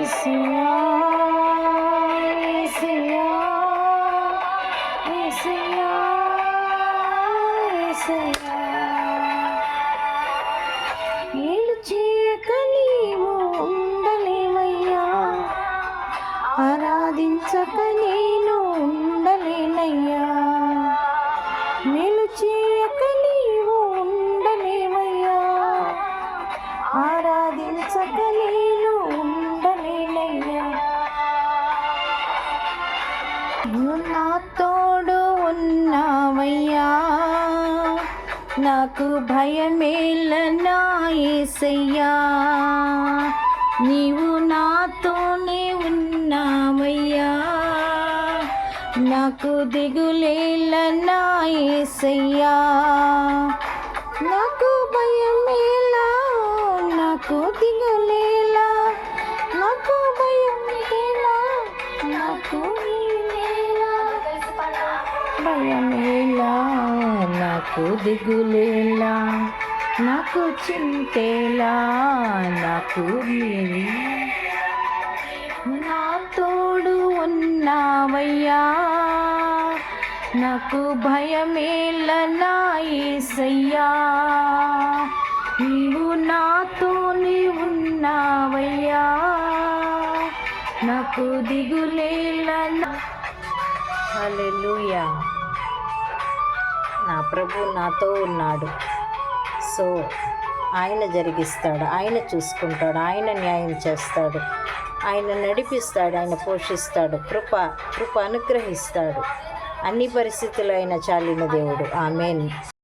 యేసయ్యా యేసయ్యా యేసయ్యా యేసయ్యా మేలు చేయక నీవు ఉండలేవయ్యా, ఆరాధించక నేను ఉండలేనయ్యా. మేలు చేయక నీవు ఉండలేవయ్యా, ఆరాధించక నేను ఉండలేనయ్యా. నువ్వు నా తోడు ఉన్నావయ్యా, నాకు భయమేల నా యేసయ్యా. నీవు నాతోనే ఉన్నావయ్యా, నాకు దిగులేల నా యేసయ్యా. నాకు భయమేలా, నాకు దిగులేలా, నాకు భయమేలా, నాకు భయమేలా, నాకు దిగులేలా, నాకు చింతేలా, నాకు నా తోడు ఉన్నావయ్యా, నాకు భయమేల నా యేసయ్యా. నీవు నాతోనే ఉన్నావయ్యా, నాకు దిగులేల. హల్లెలూయా. నా ప్రభు నాతో ఉన్నాడు. సో ఆయన జరిగిస్తాడు, ఆయన చూసుకుంటాడు, ఆయన న్యాయం చేస్తాడు, ఆయన నడిపిస్తాడు, ఆయన పోషిస్తాడు, కృప అనుగ్రహిస్తాడు. అన్ని పరిస్థితుల్లో ఆయన చాలిన దేవుడు. ఆమేన్.